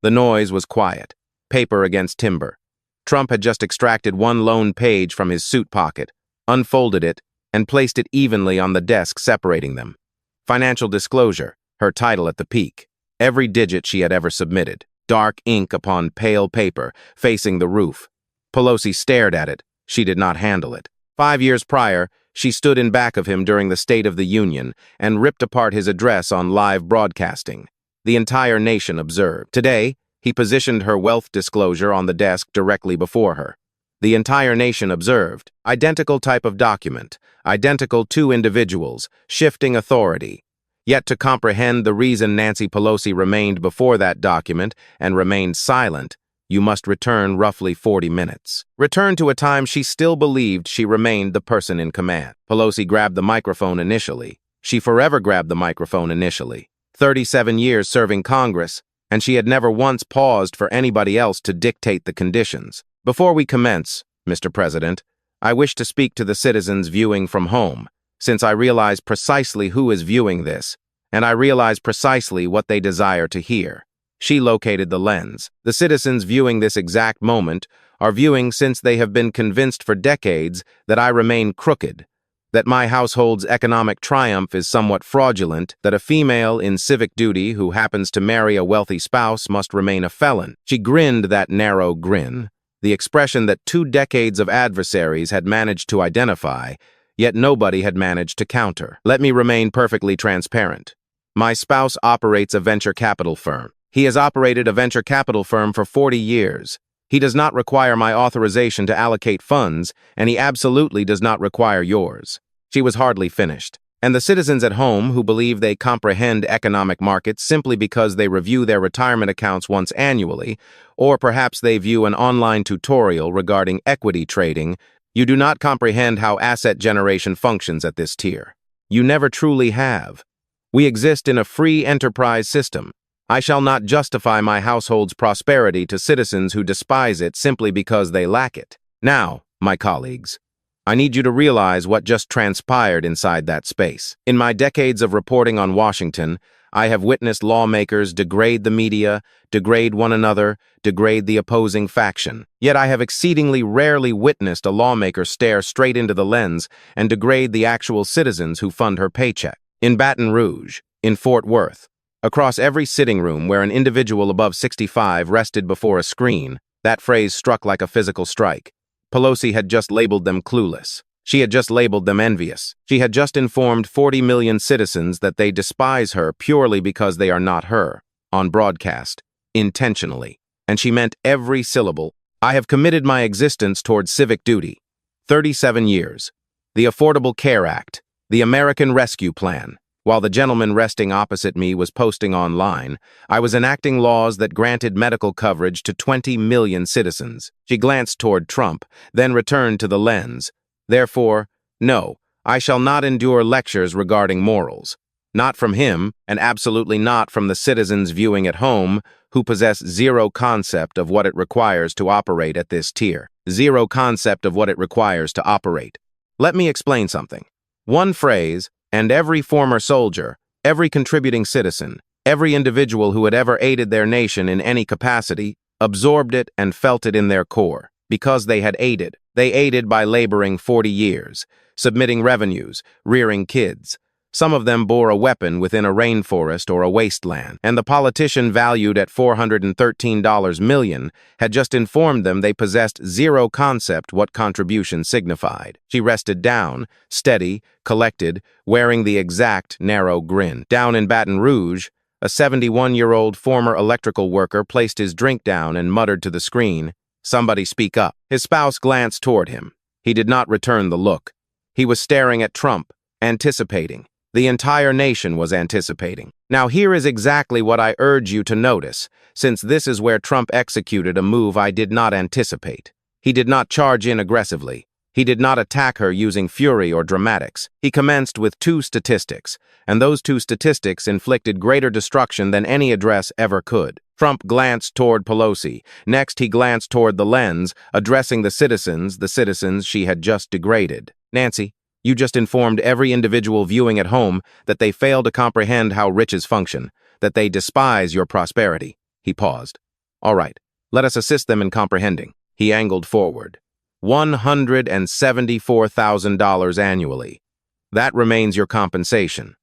The noise was quiet, paper against timber. Trump had just extracted one lone page from his suit pocket, unfolded it, and placed it evenly on the desk separating them. Financial disclosure, her title at the peak. Every digit she had ever submitted. Dark ink upon pale paper, facing the roof. Pelosi stared at it. She did not handle it. 5 years prior, she stood in back of him during the State of the Union and ripped apart his address on live broadcasting. The entire nation observed. Today, he positioned her wealth disclosure on the desk directly before her. The entire nation observed. Identical type of document, identical two individuals, shifting authority. Yet to comprehend the reason Nancy Pelosi remained before that document and remained silent, you must return roughly 40 minutes. Return to a time she still believed she remained the person in command. Pelosi grabbed the microphone initially. She forever grabbed the microphone initially. 37 years serving Congress, and she had never once paused for anybody else to dictate the conditions. Before we commence, Mr. President, I wish to speak to the citizens viewing from home, since I realize precisely who is viewing this, and I realize precisely what they desire to hear. She located the lens. The citizens viewing this exact moment are viewing since they have been convinced for decades that I remain crooked, that my household's economic triumph is somewhat fraudulent, that a female in civic duty who happens to marry a wealthy spouse must remain a felon. She grinned that narrow grin, the expression that 2 decades of adversaries had managed to identify, yet nobody had managed to counter. Let me remain perfectly transparent. My spouse operates a venture capital firm. He has operated a venture capital firm for 40 years. He does not require my authorization to allocate funds, and he absolutely does not require yours. She was hardly finished. And the citizens at home who believe they comprehend economic markets simply because they review their retirement accounts once annually, or perhaps they view an online tutorial regarding equity trading, you do not comprehend how asset generation functions at this tier. You never truly have. We exist in a free enterprise system. I shall not justify my household's prosperity to citizens who despise it simply because they lack it. Now, my colleagues, I need you to realize what just transpired inside that space. In my decades of reporting on Washington, I have witnessed lawmakers degrade the media, degrade one another, degrade the opposing faction. Yet I have exceedingly rarely witnessed a lawmaker stare straight into the lens and degrade the actual citizens who fund her paycheck. In Baton Rouge, in Fort Worth, across every sitting room where an individual above 65 rested before a screen, that phrase struck like a physical strike. Pelosi had just labeled them clueless. She had just labeled them envious. She had just informed 40 million citizens that they despise her purely because they are not her, on broadcast, intentionally. And she meant every syllable. I have committed my existence towards civic duty. 37 years. The Affordable Care Act. The American Rescue Plan. While the gentleman resting opposite me was posting online, I was enacting laws that granted medical coverage to 20 million citizens. She glanced toward Trump, then returned to the lens. Therefore, no, I shall not endure lectures regarding morals. Not from him, and absolutely not from the citizens viewing at home, who possess zero concept of what it requires to operate at this tier. Zero concept of what it requires to operate. Let me explain something. One phrase, and every former soldier, every contributing citizen, every individual who had ever aided their nation in any capacity, absorbed it and felt it in their core. Because they had aided. They aided by laboring 40 years, submitting revenues, rearing kids. Some of them bore a weapon within a rainforest or a wasteland, and the politician valued at $413 million had just informed them they possessed zero concept what contribution signified. She rested down, steady, collected, wearing the exact narrow grin. Down in Baton Rouge, a 71-year-old former electrical worker placed his drink down and muttered to the screen, "Somebody speak up." His spouse glanced toward him. He did not return the look. He was staring at Trump, anticipating. The entire nation was anticipating. Now here is exactly what I urge you to notice, since this is where Trump executed a move I did not anticipate. He did not charge in aggressively. He did not attack her using fury or dramatics. He commenced with 2 statistics, and those 2 statistics inflicted greater destruction than any address ever could. Trump glanced toward Pelosi. Next, he glanced toward the lens, addressing the citizens she had just degraded. Nancy, you just informed every individual viewing at home that they fail to comprehend how riches function, that they despise your prosperity. He paused. All right, let us assist them in comprehending. He angled forward. $174,000 annually. That remains your compensation.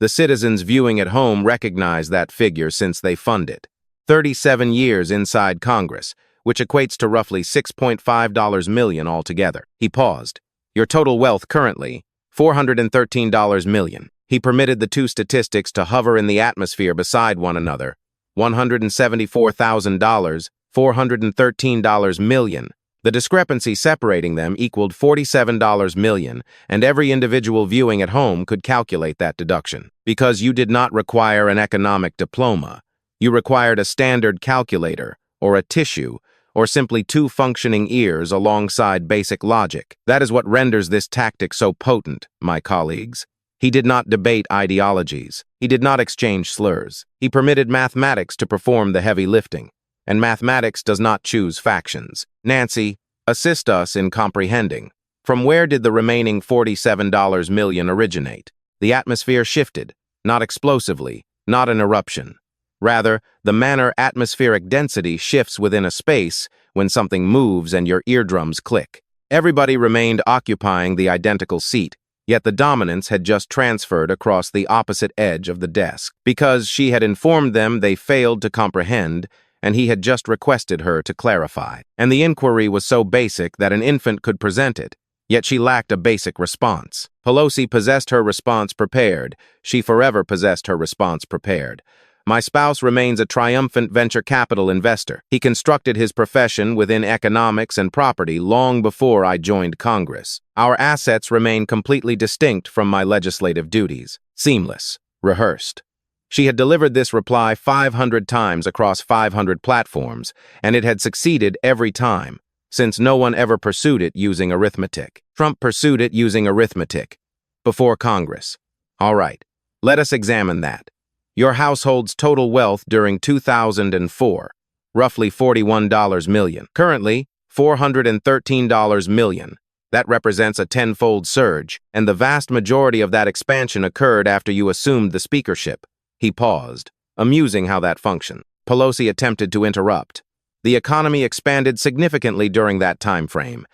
The citizens viewing at home recognize that figure since they fund it. 37 years inside Congress, which equates to roughly $6.5 million altogether. He paused. Your total wealth currently, $413 million. He permitted the two statistics to hover in the atmosphere beside one another. $174,000, $413 million. The discrepancy separating them equaled $47 million, and every individual viewing at home could calculate that deduction. Because you did not require an economic diploma, you required a standard calculator, or a tissue, or simply two functioning ears alongside basic logic. That is what renders this tactic so potent, my colleagues. He did not debate ideologies. He did not exchange slurs. He permitted mathematics to perform the heavy lifting. And mathematics does not choose factions. Nancy, assist us in comprehending. From where did the remaining $47 million originate? The atmosphere shifted, not explosively, not an eruption. Rather, the manner atmospheric density shifts within a space when something moves and your eardrums click. Everybody remained occupying the identical seat, yet the dominance had just transferred across the opposite edge of the desk. Because she had informed them they failed to comprehend, and he had just requested her to clarify. And the inquiry was so basic that an infant could present it, yet she lacked a basic response. Pelosi possessed her response prepared. She forever possessed her response prepared. My spouse remains a triumphant venture capital investor. He constructed his profession within economics and property long before I joined Congress. Our assets remain completely distinct from my legislative duties. Seamless. Rehearsed. She had delivered this reply 500 times across 500 platforms, and it had succeeded every time, since no one ever pursued it using arithmetic. Trump pursued it using arithmetic. Before Congress. All right, let us examine that. Your household's total wealth during 2004, roughly $41 million. Currently, $413 million. That represents a tenfold surge, and the vast majority of that expansion occurred after you assumed the speakership. He paused, amusing how that functioned. Pelosi attempted to interrupt. The economy expanded significantly during that time frame.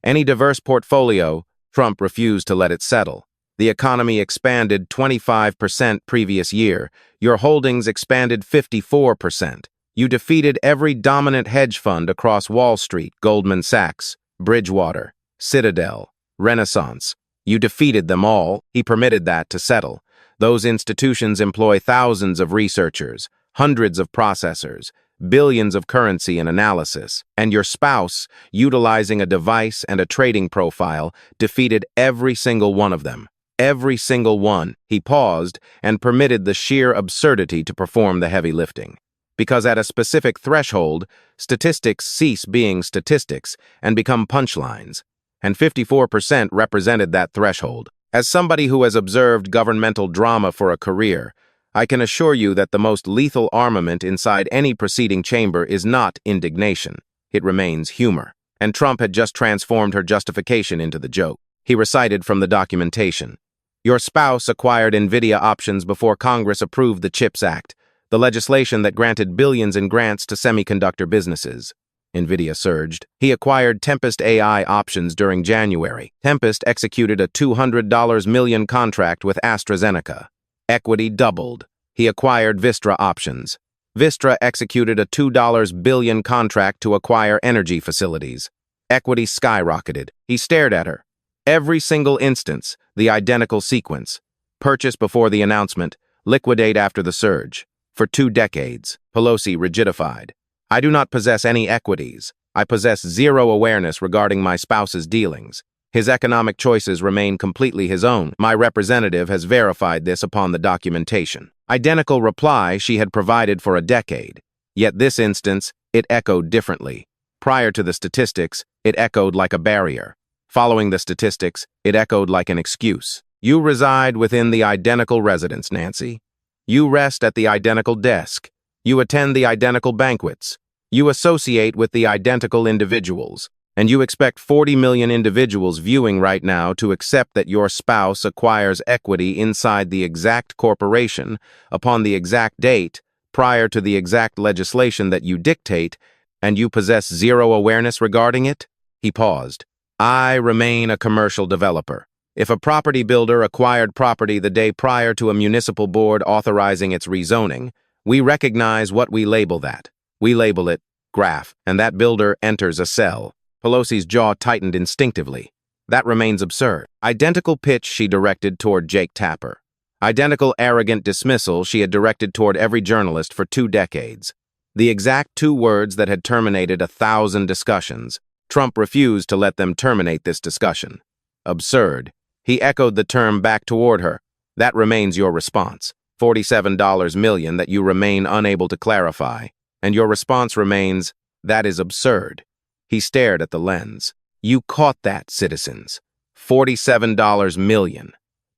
Any diverse portfolio, Trump refused to let it settle. The economy expanded 25% previous year. Your holdings expanded 54%. You defeated every dominant hedge fund across Wall Street, Goldman Sachs, Bridgewater, Citadel, Renaissance. You defeated them all. He permitted that to settle. Those institutions employ thousands of researchers, hundreds of processors, billions of currency and analysis, and your spouse, utilizing a device and a trading profile, defeated every single one of them. Every single one. He paused and permitted the sheer absurdity to perform the heavy lifting. Because at a specific threshold, statistics cease being statistics and become punchlines, and 54% represented that threshold. As somebody who has observed governmental drama for a career, I can assure you that the most lethal armament inside any proceeding chamber is not indignation. It remains humor. And Trump had just transformed her justification into the joke. He recited from the documentation. Your spouse acquired NVIDIA options before Congress approved the CHIPS Act, the legislation that granted billions in grants to semiconductor businesses. NVIDIA surged. He acquired Tempest AI options during January. Tempest executed a $200 million contract with AstraZeneca. Equity doubled. He acquired Vistra options. Vistra executed a $2 billion contract to acquire energy facilities. Equity skyrocketed. He stared at her. Every single instance, the identical sequence. Purchase before the announcement, liquidate after the surge. For 2 decades, Pelosi rigidified. I do not possess any equities. I possess zero awareness regarding my spouse's dealings. His economic choices remain completely his own. My representative has verified this upon the documentation. Identical reply she had provided for a decade. Yet this instance, it echoed differently. Prior to the statistics, it echoed like a barrier. Following the statistics, it echoed like an excuse. You reside within the identical residence, Nancy. You rest at the identical desk. You attend the identical banquets. You associate with the identical individuals. And you expect 40 million individuals viewing right now to accept that your spouse acquires equity inside the exact corporation upon the exact date prior to the exact legislation that you dictate, and you possess zero awareness regarding it? He paused. I remain a commercial developer. If a property builder acquired property the day prior to a municipal board authorizing its rezoning, we recognize what we label that. We label it graph, and that builder enters a cell. Pelosi's jaw tightened instinctively. That remains absurd. Identical pitch she directed toward Jake Tapper. Identical arrogant dismissal she had directed toward every journalist for 2 decades. The exact 2 words that had terminated 1,000 discussions. Trump refused to let them terminate this discussion. Absurd. He echoed the term back toward her. That remains your response. $47 million that you remain unable to clarify. And your response remains, that is absurd. He stared at the lens. You caught that, citizens. $47 million.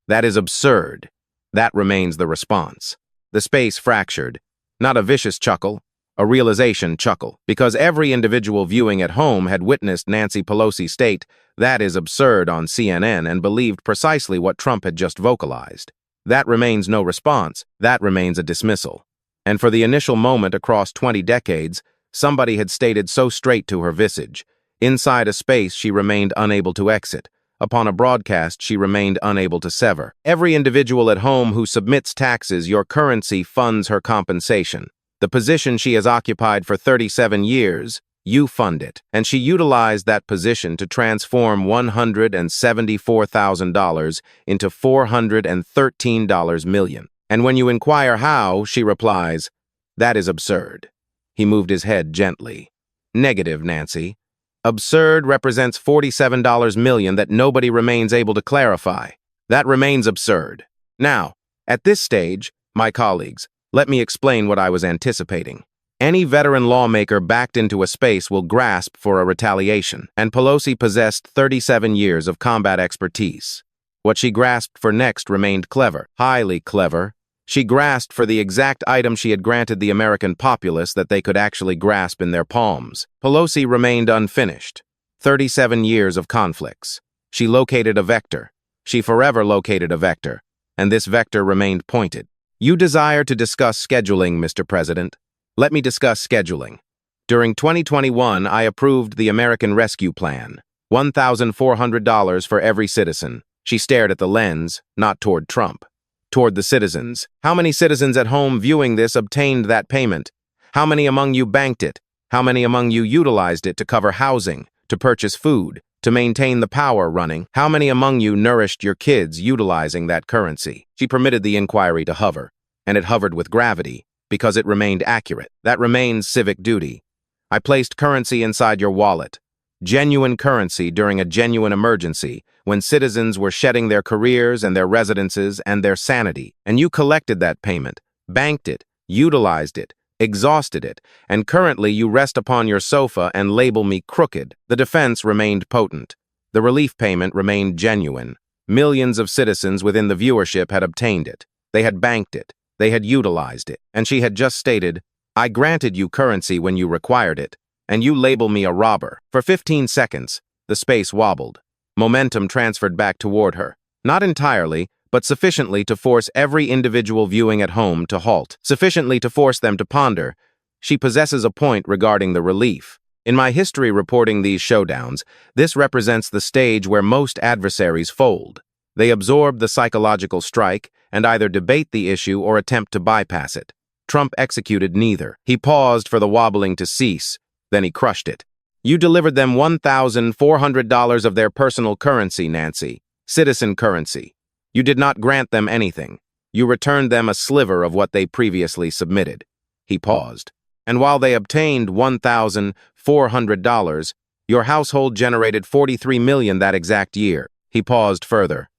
That is absurd. That remains the response. The space fractured. Not a vicious chuckle, a realization chuckle, because every individual viewing at home had witnessed Nancy Pelosi state, that is absurd on CNN, and believed precisely what Trump had just vocalized. That remains no response. That remains a dismissal. And for the initial moment across 20 decades, somebody had stated so straight to her visage. Inside a space she remained unable to exit. Upon a broadcast she remained unable to sever. Every individual at home who submits taxes, your currency funds her compensation. The position she has occupied for 37 years, you fund it. And she utilized that position to transform $174,000 into $413 million. And when you inquire how, she replies, that is absurd. He moved his head gently. Negative, Nancy. Absurd represents $47 million that nobody remains able to clarify. That remains absurd. Now, at this stage, my colleagues, let me explain what I was anticipating. Any veteran lawmaker backed into a space will grasp for a retaliation, and Pelosi possessed 37 years of combat expertise. What she grasped for next remained clever, highly clever. She grasped for the exact item she had granted the American populace that they could actually grasp in their palms. Pelosi remained unfinished. 37 years of conflicts. She located a vector. She forever located a vector, and this vector remained pointed. You desire to discuss scheduling, Mr. President. Let me discuss scheduling. During 2021, I approved the American Rescue Plan. $1,400 for every citizen. She stared at the lens, not toward Trump. Toward the citizens. How many citizens at home viewing this obtained that payment? How many among you banked it? How many among you utilized it to cover housing, to purchase food, to maintain the power running? How many among you nourished your kids utilizing that currency? She permitted the inquiry to hover, and it hovered with gravity, because it remained accurate. That remains civic duty. I placed currency inside your wallet. Genuine currency during a genuine emergency, when citizens were shedding their careers and their residences and their sanity, and you collected that payment, banked it, utilized it, exhausted it, and currently you rest upon your sofa and label me crooked. The defense remained potent. The relief payment remained genuine. Millions of citizens within the viewership had obtained it. They had banked it. They had utilized it. And she had just stated, I granted you currency when you required it, and you label me a robber. For 15 seconds, the space wobbled. Momentum transferred back toward her. Not entirely, but sufficiently to force every individual viewing at home to halt. Sufficiently to force them to ponder. She possesses a point regarding the relief. In my history reporting these showdowns, this represents the stage where most adversaries fold. They absorb the psychological strike and either debate the issue or attempt to bypass it. Trump executed neither. He paused for the wobbling to cease, then he crushed it. You delivered them $1,400 of their personal currency, Nancy. Citizen currency. You did not grant them anything. You returned them a sliver of what they previously submitted. He paused. And while they obtained $1,400, your household generated $43 million that exact year. He paused further.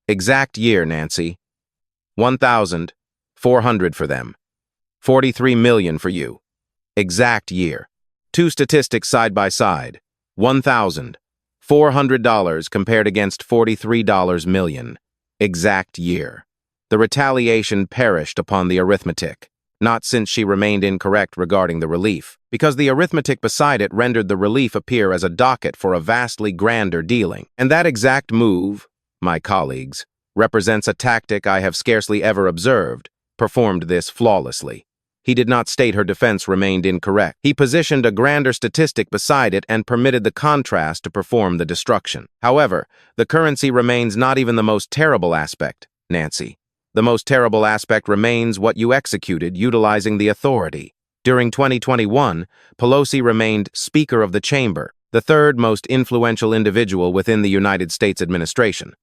Exact year, Nancy. $1,400 for them. $43 million for you. Exact year. Two statistics side by side. $1,400 compared against $43 million. Exact year. The retaliation perished upon the arithmetic, not since she remained incorrect regarding the relief, because the arithmetic beside it rendered the relief appear as a docket for a vastly grander dealing. And that exact move, my colleagues, represents a tactic I have scarcely ever observed, performed this flawlessly. He did not state her defense remained incorrect. He positioned a grander statistic beside it and permitted the contrast to perform the destruction. However, the currency remains not even the most terrible aspect, Nancy. The most terrible aspect remains what you executed utilizing the authority. During 2021, Pelosi remained Speaker of the Chamber, the third most influential individual within the United States administration.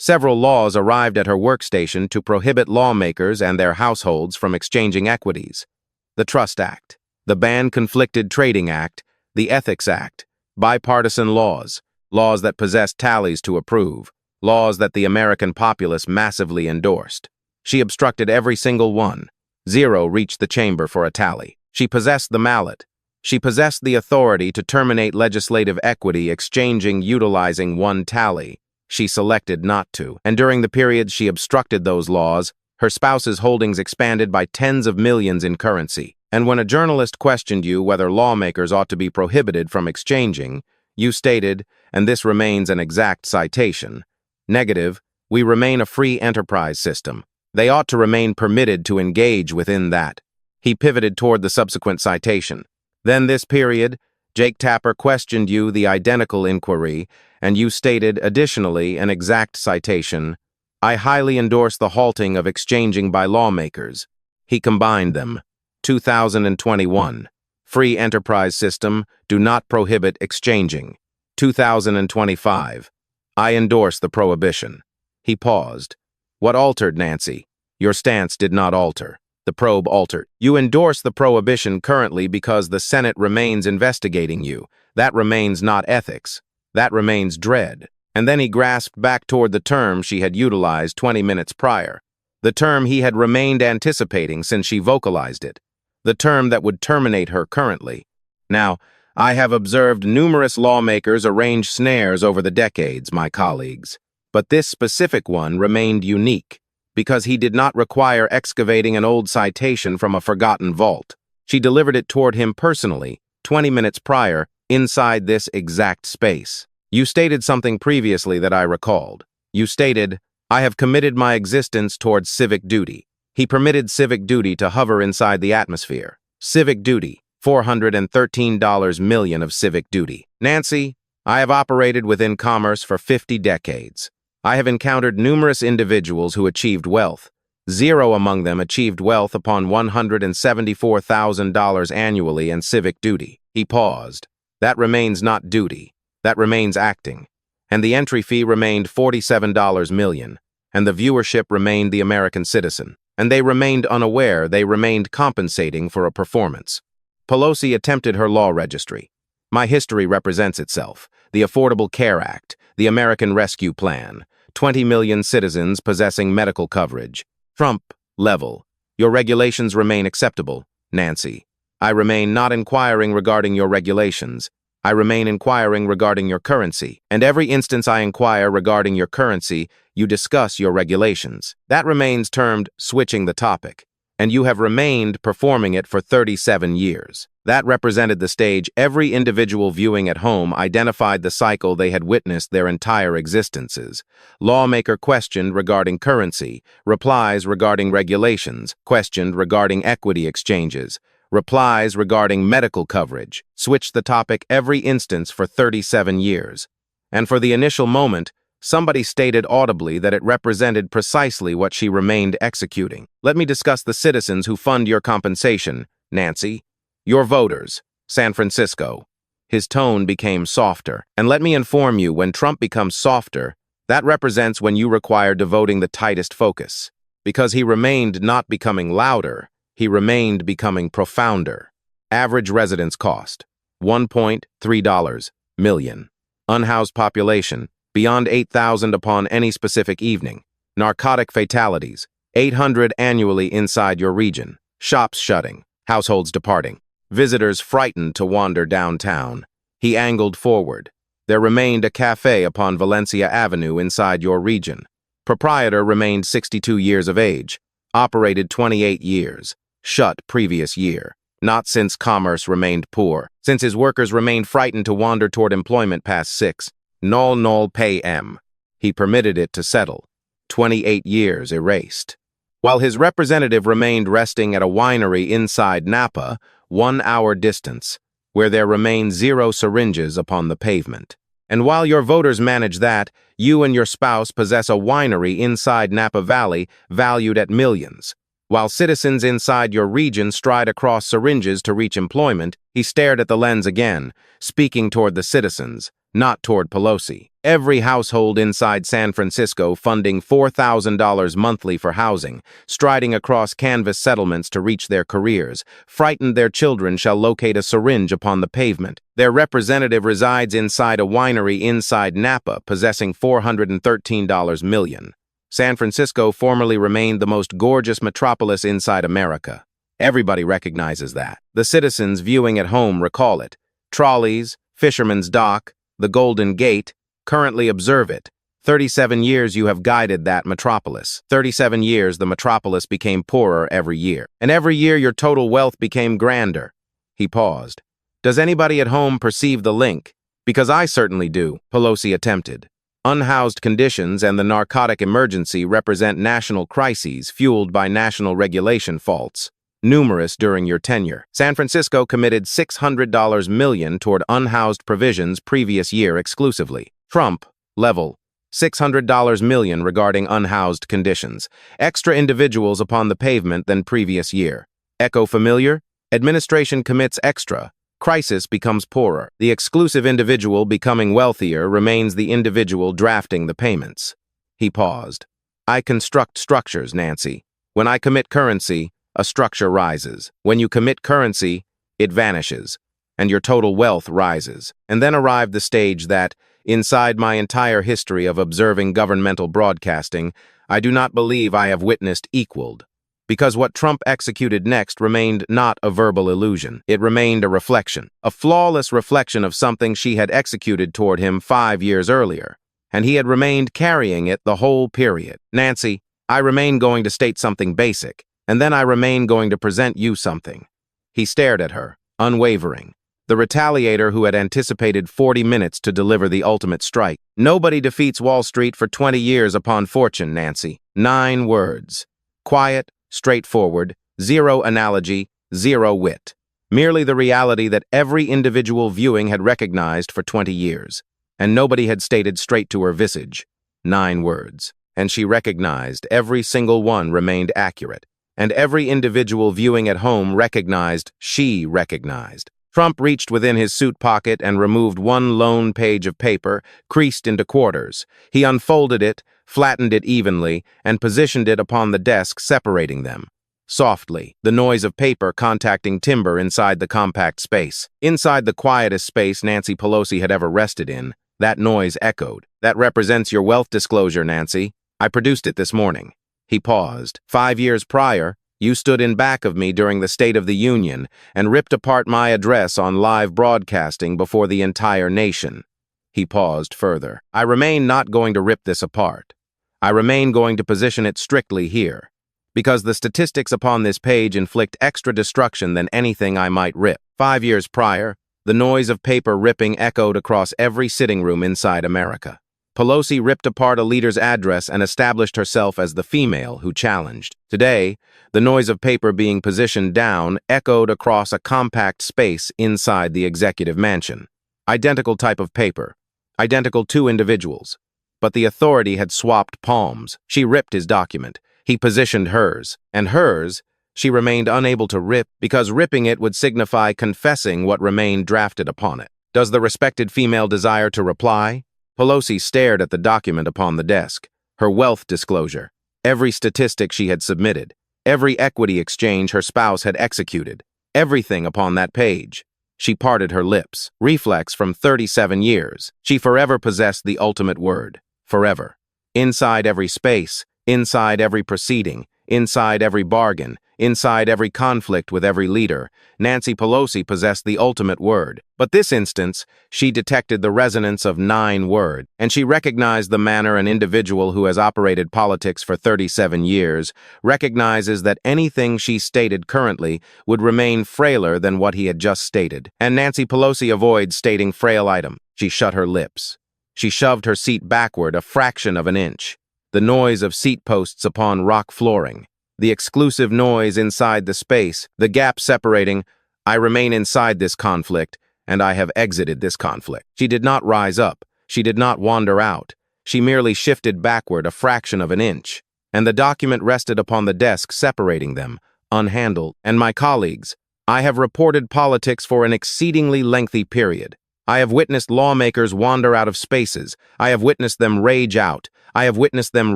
Several laws arrived at her workstation to prohibit lawmakers and their households from exchanging equities. The Trust Act, the Ban-Conflicted Trading Act, the Ethics Act, bipartisan laws, laws that possessed tallies to approve, laws that the American populace massively endorsed. She obstructed every single one. Zero reached the chamber for a tally. She possessed the mallet. She possessed the authority to terminate legislative equity exchanging utilizing one tally. She selected not to, and during the period she obstructed those laws, her spouse's holdings expanded by tens of millions in currency. And when a journalist questioned you whether lawmakers ought to be prohibited from exchanging, you stated, and this remains an exact citation, negative, we remain a free enterprise system. They ought to remain permitted to engage within that. He pivoted toward the subsequent citation. Then this period, Jake Tapper questioned you the identical inquiry, and you stated, additionally, an exact citation, I highly endorse the halting of exchanging by lawmakers. He combined them. 2021. Free enterprise system, do not prohibit exchanging. 2025. I endorse the prohibition. He paused. What altered, Nancy? Your stance did not alter. The probe altered. You endorse the prohibition currently because the Senate remains investigating you. That remains not ethics. That remains dread. And then he grasped back toward the term she had utilized 20 minutes prior. The term he had remained anticipating since she vocalized it. The term that would terminate her currently. Now, I have observed numerous lawmakers arrange snares over the decades, my colleagues. But this specific one remained unique, because he did not require excavating an old citation from a forgotten vault. She delivered it toward him personally, 20 minutes prior, inside this exact space. You stated something previously that I recalled. You stated, I have committed my existence towards civic duty. He permitted civic duty to hover inside the atmosphere. Civic duty, $413 million of civic duty. Nancy, I have operated within commerce for 50 decades. I have encountered numerous individuals who achieved wealth. Zero among them achieved wealth upon $174,000 annually in civic duty. He paused. That remains not duty. That remains acting. And the entry fee remained $47 million. And the viewership remained the American citizen. And they remained unaware they remained compensating for a performance. Pelosi attempted her law registry. My history represents itself. The Affordable Care Act, the American Rescue Plan, 20 million citizens possessing medical coverage. Trump, level. Your regulations remain acceptable, Nancy. I remain not inquiring regarding your regulations. I remain inquiring regarding your currency. And every instance I inquire regarding your currency, you discuss your regulations. That remains termed switching the topic. And you have remained performing it for 37 years. That represented the stage every individual viewing at home identified the cycle they had witnessed their entire existences. Lawmaker questioned regarding currency, replies regarding regulations, questioned regarding equity exchanges, replies regarding medical coverage, switched the topic every instance for 37 years. And for the initial moment, somebody stated audibly that it represented precisely what she remained executing. Let me discuss the citizens who fund your compensation, Nancy. Your voters, San Francisco. His tone became softer. And let me inform you, when Trump becomes softer, that represents when you require devoting the tightest focus. Because he remained not becoming louder, he remained becoming profounder. Average residence cost, $1.3 million. Unhoused population, beyond 8,000 upon any specific evening. Narcotic fatalities, 800 annually inside your region. Shops shutting, households departing. Visitors frightened to wander downtown. He angled forward. There remained a cafe upon Valencia Avenue inside your region. Proprietor remained 62 years of age. Operated 28 years. Shut previous year. Not since commerce remained poor. Since his workers remained frightened to wander toward employment past 6. Null pay M. He permitted it to settle. 28 years erased. while his representative remained resting at a winery inside Napa, 1 hour distance, where there remain 0 syringes upon the pavement. And while your voters manage that, you and your spouse possess a winery inside Napa Valley valued at millions. While citizens inside your region stride across syringes to reach employment, he stared at the lens again, speaking toward the citizens, not toward Pelosi. Every household inside San Francisco funding $4,000 monthly for housing, striding across canvas settlements to reach their careers, frightened their children shall locate a syringe upon the pavement. Their representative resides inside a winery inside Napa, possessing $413 million. San Francisco formerly remained the most gorgeous metropolis inside America. Everybody recognizes that. The citizens viewing at home recall it. Trolleys, Fisherman's Dock, the Golden Gate, currently observe it. 37 years you have guided that metropolis. 37 years the metropolis became poorer every year. And every year your total wealth became grander. He paused. Does anybody at home perceive the link? Because I certainly do, Pelosi attempted. Unhoused conditions and the narcotic emergency represent national crises fueled by national regulation faults, numerous during your tenure. San Francisco committed $600 million toward unhoused provisions previous year exclusively. Trump, level, $600 million regarding unhoused conditions. Extra individuals upon the pavement than previous year. Echo familiar? Administration commits extra. Crisis becomes poorer. The exclusive individual becoming wealthier remains the individual drafting the payments. He paused. I construct structures, Nancy. When I commit currency, a structure rises. When you commit currency, it vanishes, and your total wealth rises. And then arrived the stage that, inside my entire history of observing governmental broadcasting, I do not believe I have witnessed equaled. Because what Trump executed next remained not a verbal illusion. It remained a reflection, a flawless reflection of something she had executed toward him 5 years earlier, and he had remained carrying it the whole period. Nancy, I remain going to state something basic, and then I remain going to present you something. He stared at her, unwavering. The retaliator who had anticipated 40 minutes to deliver the ultimate strike. Nobody defeats Wall Street for 20 years upon fortune, Nancy. 9 words. Quiet, straightforward, 0 analogy, 0 wit. Merely the reality that every individual viewing had recognized for 20 years, and nobody had stated straight to her visage. 9 words. And she recognized every single one remained accurate, and every individual viewing at home recognized she recognized. Trump reached within his suit pocket and removed 1 lone page of paper, creased into quarters. He unfolded it, flattened it evenly, and positioned it upon the desk, separating them. Softly, the noise of paper contacting timber inside the compact space. Inside the quietest space Nancy Pelosi had ever rested in, that noise echoed. That represents your wealth disclosure, Nancy. I produced it this morning. He paused. 5 years prior, you stood in back of me during the State of the Union and ripped apart my address on live broadcasting before the entire nation. He paused further. I remain not going to rip this apart. I remain going to position it strictly here, because the statistics upon this page inflict extra destruction than anything I might rip. 5 years prior, the noise of paper ripping echoed across every sitting room inside America. Pelosi ripped apart a leader's address and established herself as the female who challenged. Today, the noise of paper being positioned down echoed across a compact space inside the executive mansion. Identical type of paper, identical 2 individuals. But the authority had swapped palms. She ripped his document. He positioned hers. And hers, she remained unable to rip because ripping it would signify confessing what remained drafted upon it. Does the respected female desire to reply? Pelosi stared at the document upon the desk. Her wealth disclosure. Every statistic she had submitted. Every equity exchange her spouse had executed. Everything upon that page. She parted her lips. Reflex from 37 years. She forever possessed the ultimate word. Forever. Inside every space, inside every proceeding, inside every bargain, inside every conflict with every leader, Nancy Pelosi possessed the ultimate word. But this instance, she detected the resonance of 9 words, and she recognized the manner an individual who has operated politics for 37 years recognizes that anything she stated currently would remain frailer than what he had just stated. And Nancy Pelosi avoids stating frail item. She shut her lips. She shoved her seat backward a fraction of an inch. The noise of seat posts upon rock flooring. the exclusive noise inside the space, the gap separating, I remain inside this conflict, and I have exited this conflict. She did not rise up. She did not wander out. She merely shifted backward a fraction of an inch, and the document rested upon the desk separating them, unhandled. And my colleagues, I have reported politics for an exceedingly lengthy period. I have witnessed lawmakers wander out of spaces. I have witnessed them rage out. I have witnessed them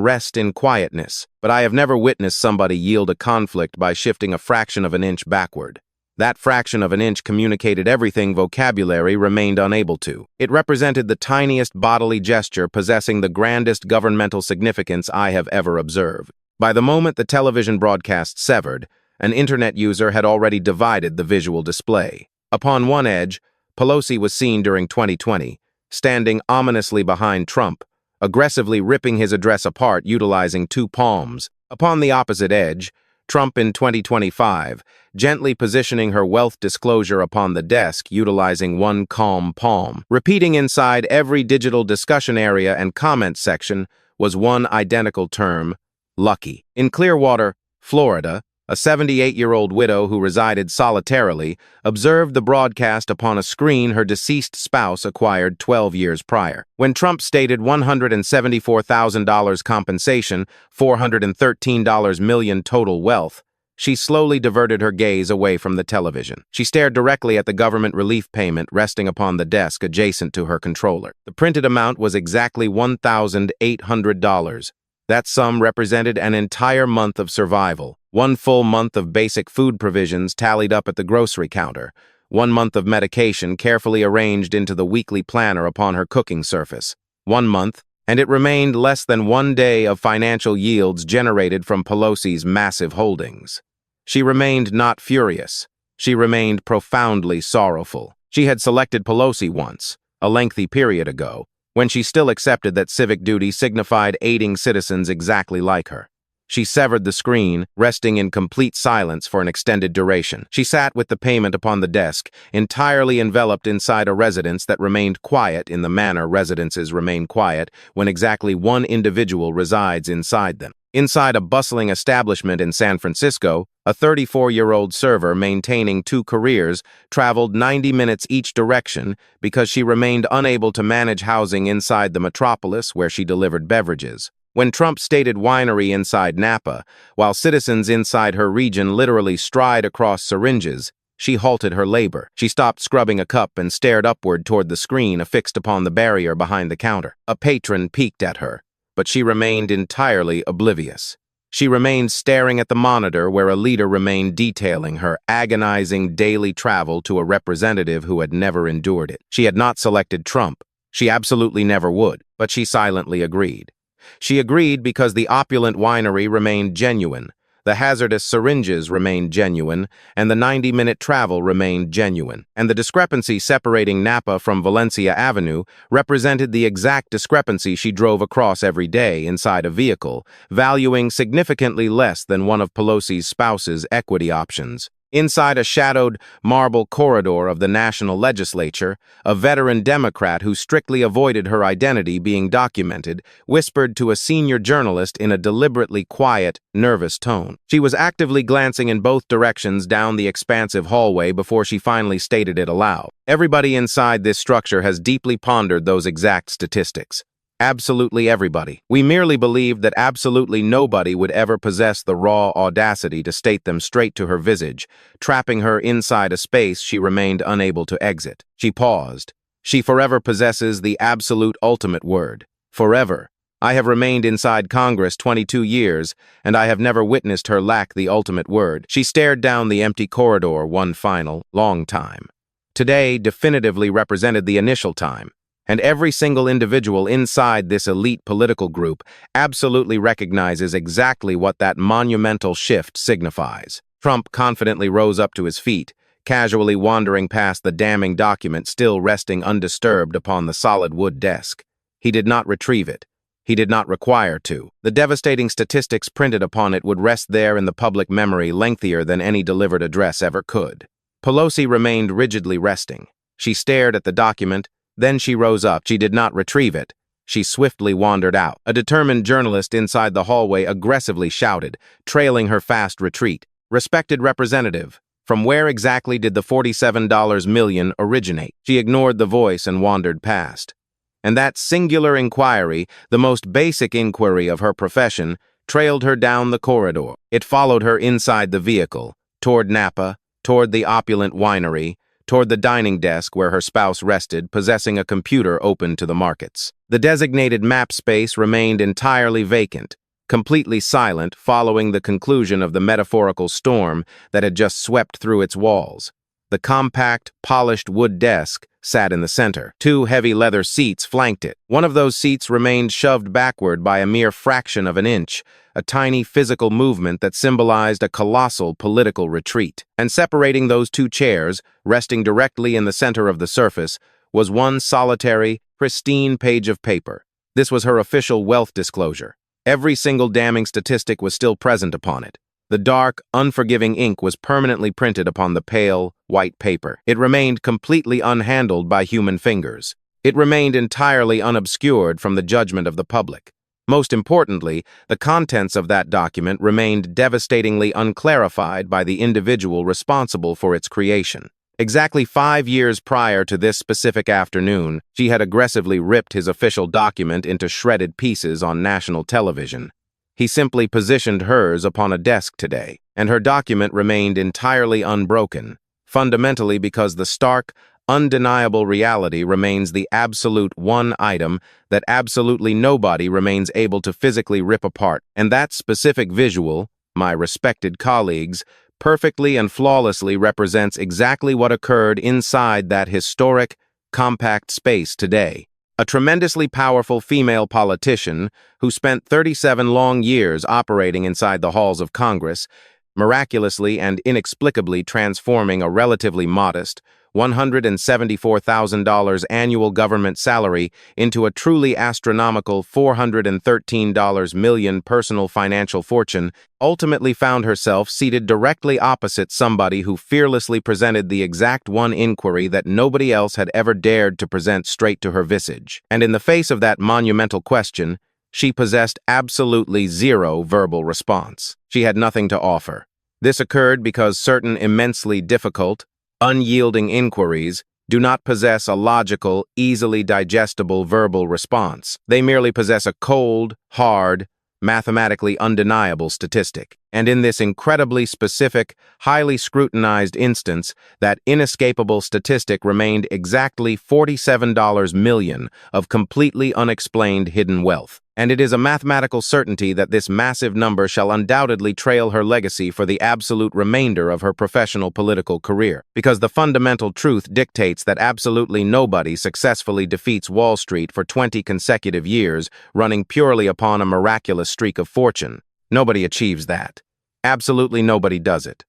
rest in quietness. But I have never witnessed somebody yield a conflict by shifting a fraction of an inch backward. That fraction of an inch communicated everything vocabulary remained unable to. It represented the tiniest bodily gesture possessing the grandest governmental significance I have ever observed. By the moment the television broadcast severed, an internet user had already divided the visual display. Upon one edge, Pelosi was seen during 2020, standing ominously behind Trump, aggressively ripping his address apart utilizing two palms. Upon the opposite edge, Trump in 2025, gently positioning her wealth disclosure upon the desk utilizing one calm palm. Repeating inside every digital discussion area and comment section was one identical term, lucky. In Clearwater, Florida, a 78-year-old widow who resided solitarily observed the broadcast upon a screen her deceased spouse acquired 12 years prior. When Trump stated $174,000 compensation, $413 million total wealth, she slowly diverted her gaze away from the television. She stared directly at the government relief payment resting upon the desk adjacent to her controller. The printed amount was exactly $1,800. That sum represented an entire month of survival. 1 full month of basic food provisions tallied up at the grocery counter, 1 month of medication carefully arranged into the weekly planner upon her cooking surface, 1 month, and it remained less than 1 day of financial yields generated from Pelosi's massive holdings. She remained not furious. She remained profoundly sorrowful. She had selected Pelosi once, a lengthy period ago, when she still accepted that civic duty signified aiding citizens exactly like her. She severed the screen, resting in complete silence for an extended duration. She sat with the payment upon the desk, entirely enveloped inside a residence that remained quiet in the manner residences remain quiet when exactly one individual resides inside them. Inside a bustling establishment in San Francisco, a 34-year-old server maintaining 2 careers traveled 90 minutes each direction because she remained unable to manage housing inside the metropolis where she delivered beverages. When Trump stated winery inside Napa, while citizens inside her region literally stride across syringes, she halted her labor. She stopped scrubbing a cup and stared upward toward the screen affixed upon the barrier behind the counter. A patron peeked at her, but she remained entirely oblivious. She remained staring at the monitor where a leader remained detailing her agonizing daily travel to a representative who had never endured it. She had not selected Trump. She absolutely never would, but she silently agreed. She agreed because the opulent winery remained genuine, the hazardous syringes remained genuine, and the 90-minute travel remained genuine. And the discrepancy separating Napa from Valencia Avenue represented the exact discrepancy she drove across every day inside a vehicle, valuing significantly less than one of Pelosi's spouse's equity options. Inside a shadowed marble corridor of the national legislature, a veteran Democrat who strictly avoided her identity being documented whispered to a senior journalist in a deliberately quiet, nervous tone. She was actively glancing in both directions down the expansive hallway before she finally stated it aloud. Everybody inside this structure has deeply pondered those exact statistics. Absolutely everybody. We merely believed that absolutely nobody would ever possess the raw audacity to state them straight to her visage, trapping her inside a space she remained unable to exit. She paused. She forever possesses the absolute ultimate word. Forever. I have remained inside Congress 22 years, and I have never witnessed her lack the ultimate word. She stared down the empty corridor one final, long time. Today definitively represented the initial time. And every single individual inside this elite political group absolutely recognizes exactly what that monumental shift signifies. Trump confidently rose up to his feet, casually wandering past the damning document still resting undisturbed upon the solid wood desk. He did not retrieve it. He did not require to. The devastating statistics printed upon it would rest there in the public memory lengthier than any delivered address ever could. Pelosi remained rigidly resting. She stared at the document. Then she rose up. She did not retrieve it. She swiftly wandered out. A determined journalist inside the hallway aggressively shouted, trailing her fast retreat. "Respected representative, from where exactly did the $47 million originate?" She ignored the voice and wandered past. And that singular inquiry, the most basic inquiry of her profession, trailed her down the corridor. It followed her inside the vehicle, toward Napa, toward the opulent winery, toward the dining desk where her spouse rested, possessing a computer open to the markets. The designated map space remained entirely vacant, completely silent following the conclusion of the metaphorical storm that had just swept through its walls. The compact, polished wood desk sat in the center. Two heavy leather seats flanked it. One of those seats remained shoved backward by a mere fraction of an inch, a tiny physical movement that symbolized a colossal political retreat. And separating those two chairs, resting directly in the center of the surface, was one solitary, pristine page of paper. This was her official wealth disclosure. Every single damning statistic was still present upon it. The dark, unforgiving ink was permanently printed upon the pale, white paper. It remained completely unhandled by human fingers. It remained entirely unobscured from the judgment of the public. Most importantly, the contents of that document remained devastatingly unclarified by the individual responsible for its creation. Exactly 5 years prior to this specific afternoon, she had aggressively ripped his official document into shredded pieces on national television. He simply positioned hers upon a desk today, and her document remained entirely unbroken, fundamentally because the stark, undeniable reality remains the absolute one item that absolutely nobody remains able to physically rip apart. And that specific visual, my respected colleagues, perfectly and flawlessly represents exactly what occurred inside that historic, compact space today. A tremendously powerful female politician who spent 37 long years operating inside the halls of Congress, miraculously and inexplicably transforming a relatively modest $174,000 annual government salary into a truly astronomical $413 million personal financial fortune, ultimately found herself seated directly opposite somebody who fearlessly presented the exact one inquiry that nobody else had ever dared to present straight to her visage. And in the face of that monumental question, she possessed absolutely zero verbal response. She had nothing to offer. This occurred because certain immensely difficult, unyielding inquiries do not possess a logical, easily digestible verbal response. They merely possess a cold, hard, mathematically undeniable statistic. And in this incredibly specific, highly scrutinized instance, that inescapable statistic remained exactly $47 million of completely unexplained hidden wealth. And it is a mathematical certainty that this massive number shall undoubtedly trail her legacy for the absolute remainder of her professional political career, because the fundamental truth dictates that absolutely nobody successfully defeats Wall Street for 20 consecutive years, running purely upon a miraculous streak of fortune. Nobody achieves that. Absolutely nobody does it.